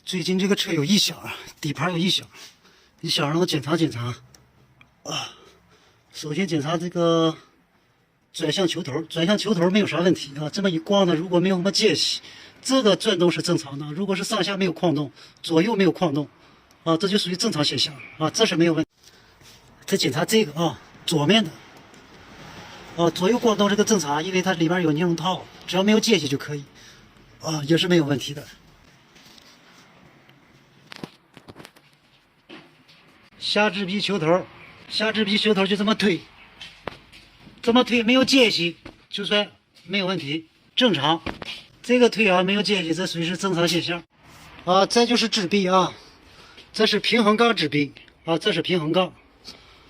最近这个车有异响啊，底盘有异响，你想让我检查检查啊？首先检查这个转向球头，转向球头没有啥问题啊。这么一逛呢，如果没有什么间隙，这个转动是正常的。如果是上下没有晃动，左右没有晃动啊，这就属于正常现象啊，这是没有问题。再检查这个啊，左面的啊，左右晃动这个正常，因为它里边有尼龙套，只要没有间隙就可以啊，也是没有问题的。下支臂球头，下支臂球头就这么推，这么推没有间隙就算没有问题，正常。这个推啊没有间隙，这属于是正常现象啊。再就是支臂啊，这是平衡杠支臂啊，这是平衡杠。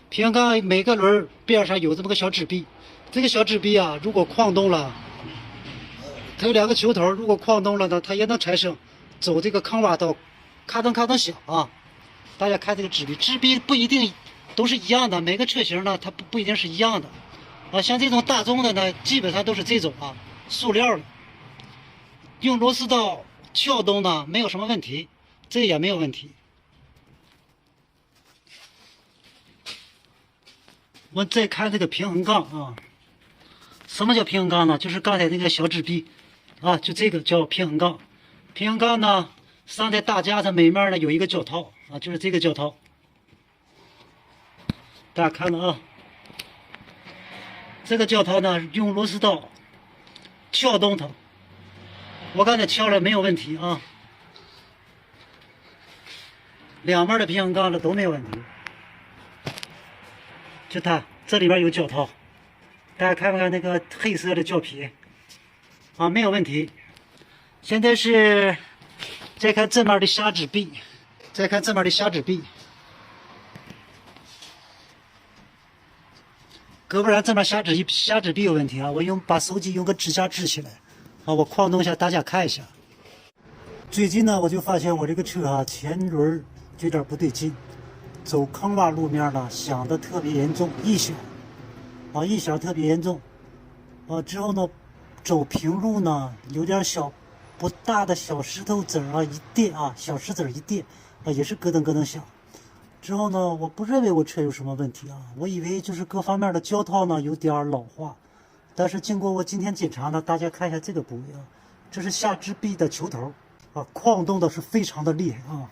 平衡杠每个轮边上有这么个小支臂，这个小支臂啊，如果晃动了，它有两个球头，如果晃动了呢，它也能产生走这个坑洼道，咔噔咔噔响啊。大家看这个支臂不一定都是一样的，每个车型呢它不一定是一样的啊。像这种大众的呢，基本上都是这种啊，塑料的，用螺丝刀撬动呢没有什么问题，这也没有问题。我再看这个平衡杠啊，什么叫平衡杠呢？就是刚才那个小支臂啊，就这个叫平衡杠。平衡杠呢，上在大架子每面呢有一个胶套啊，就是这个胶套。大家看了啊，这个胶套呢用螺丝刀撬动它，我刚才撬了没有问题啊，两面的平衡杠的都没有问题。就它这里边有胶套，大家看不看那个黑色的胶皮啊？没有问题。现在是再看这面的下支臂，再看这面的下支臂，胳膊上这面下支臂有问题啊！我把手机用个支架支起来啊，我晃动一下，大家看一下。最近呢，我就发现我这个车啊，前轮有点不对劲。走坑洼路面呢，响的特别严重，异响啊，异响特别严重啊。之后呢，走平路呢，有点不大的小石头子啊一垫啊，小石子一垫啊，也是咯噔咯噔响。之后呢，我不认为我车有什么问题啊，我以为就是各方面的胶套呢有点老化，但是经过我今天检查呢，大家看一下这个部位啊，这是下支臂的球头啊，晃动的是非常的厉害啊。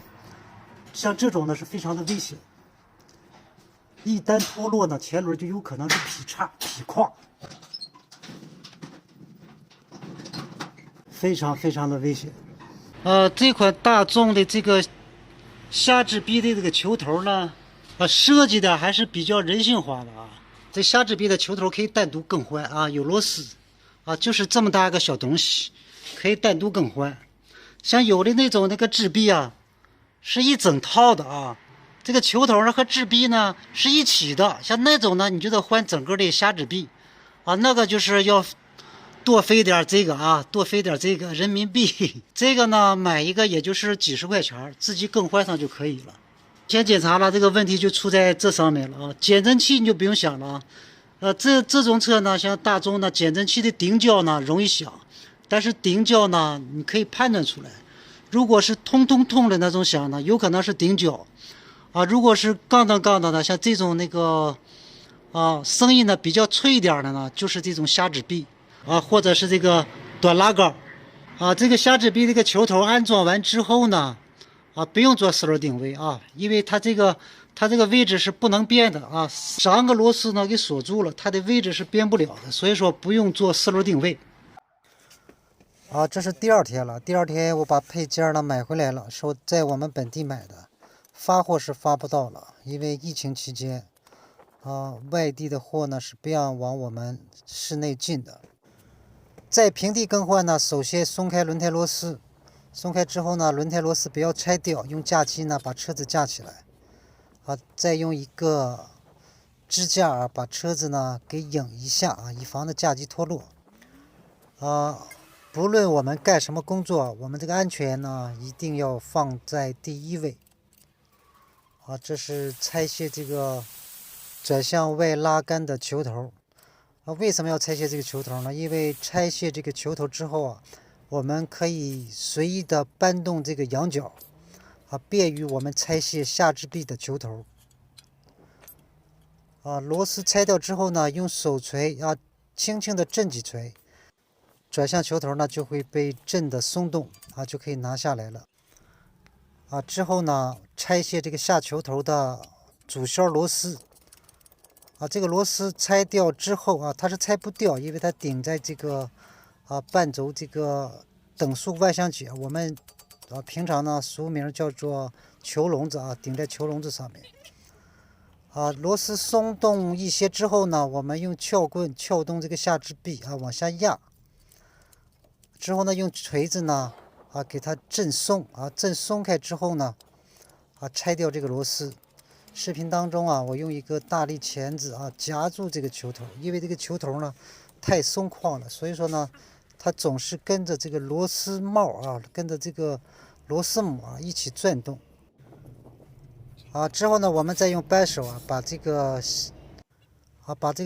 像这种呢是非常的危险，一旦脱落呢，前轮就有可能是劈跨，非常的危险。这款大众的这个下支臂的这个球头呢，设计的还是比较人性化的啊。这下支臂的球头可以单独更换啊，有螺丝啊，就是这么大个小东西，可以单独更换。像有的那种那个支臂啊。是一整套的啊，这个球头呢和支臂呢是一起的，像那种呢你就得换整个的下支臂啊，那个就是要多费点这个啊，多费点这个人民币，这个呢买一个也就是几十块钱，自己更换上就可以了。先检查了，这个问题就出在这上面了啊，减震器你就不用想了啊，这种车呢，像大众呢，减震器的顶胶呢容易响，但是顶胶呢你可以判断出来。如果是通的那种响呢，有可能是顶胶啊。如果是杠当的呢，像这种那个啊，声音呢比较脆一点的呢，就是这种下支臂啊，或者是这个短拉杆啊。这个下支臂这个球头安装完之后呢，啊，不用做4轮定位啊，因为它这个位置是不能变的啊，上个螺丝呢给锁住了，它的位置是变不了的，所以说不用做4轮定位。啊，这是第2天了。第2天我把配件呢买回来了，是我在我们本地买的，发货是发不到了，因为疫情期间，啊，外地的货呢是不让往我们市内进的。在平地更换呢，首先松开轮胎螺丝，松开之后呢，轮胎螺丝不要拆掉，用架机呢把车子架起来，啊，再用一个支架啊把车子呢给拧一下啊，以防的架机脱落，啊。不论我们干什么工作，我们这个安全呢一定要放在第1位。啊，这是拆卸这个转向外拉杆的球头。啊，为什么要拆卸这个球头呢？因为拆卸这个球头之后啊，我们可以随意的搬动这个仰角，便于我们拆卸下支臂的球头。螺丝拆掉之后呢，用手锤轻轻的震几锤，转向球头呢就会被震得松动就可以拿下来了。之后呢，拆卸这个下球头的主销螺丝。这个螺丝拆掉之后它是拆不掉，因为它顶在这个半轴这个等速外向角，我们平常呢俗名叫做球笼子顶在球笼子上面。螺丝松动一些之后呢，我们用撬棍撬动这个下支臂往下压，之后呢用锤子呢给它震松震松开之后呢拆掉这个螺丝。视频当中我用一个大力钳子夹住这个球头，因为这个球头呢太松旷了，所以说呢它总是跟着这个螺丝帽跟着这个螺丝母一起转动。之后呢，我们再用扳手把这个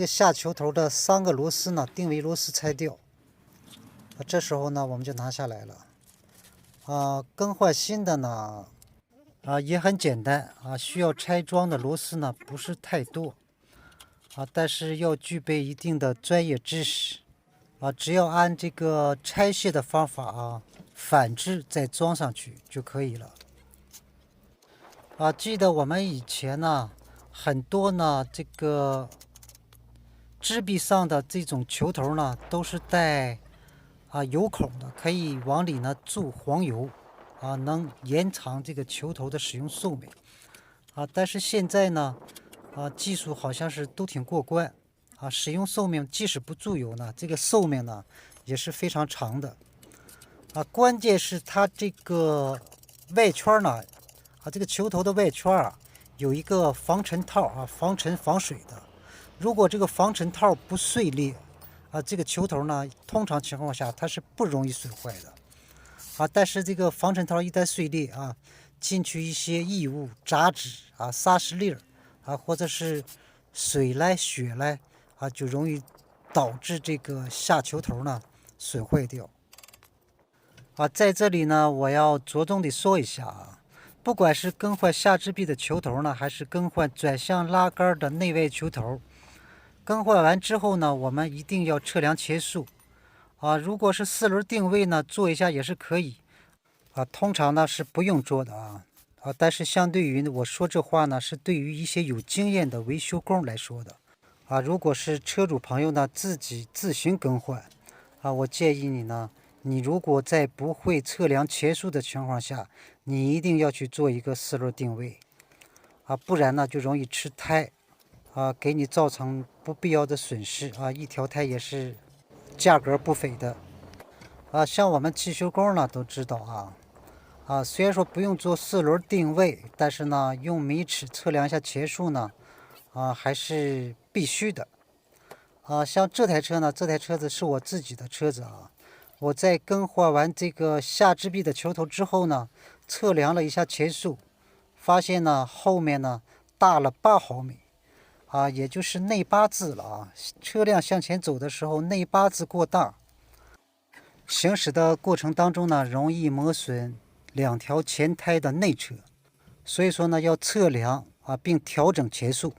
下球头的3个螺丝呢定位螺丝拆掉。这时候呢我们就拿下来了。更换新的呢也很简单需要拆装的螺丝呢不是太多但是要具备一定的专业知识只要按这个拆卸的方法反制再装上去就可以了。记得我们以前呢，很多呢这个支臂上的这种球头呢，都是带油孔的，可以往里呢注黄油能延长这个球头的使用寿命但是现在呢技术好像是都挺过关使用寿命即使不注油呢，这个寿命呢也是非常长的关键是它这个外圈呢这个球头的外圈有一个防尘套防尘防水的。如果这个防尘套不碎裂这个球头呢通常情况下它是不容易损坏的但是这个防尘套一旦碎裂进去一些异物杂质砂石粒或者是水来雪来就容易导致这个下球头呢损坏掉在这里呢我要着重的说一下不管是更换下支臂的球头呢，还是更换转向拉杆的内外球头，更换完之后呢，我们一定要测量前速如果是4轮定位呢，做一下也是可以通常呢是不用做的但是相对于我说这话呢，是对于一些有经验的维修工来说的如果是车主朋友呢自己自行更换我建议你呢。你如果在不会测量前速的情况下，你一定要去做一个4轮定位不然呢就容易吃胎给你造成不必要的损失一条胎也是价格不菲的像我们汽修工呢都知道虽然说不用做4轮定位，但是呢用米尺测量一下前速呢还是必须的像这台车呢，这台车子是我自己的车子我在更换完这个下支臂的球头之后呢，测量了一下前速，发现呢后面呢大了8毫米也就是内八字了车辆向前走的时候内八字过大，行驶的过程当中呢容易磨损2条前胎的内侧，所以说呢要测量并调整前速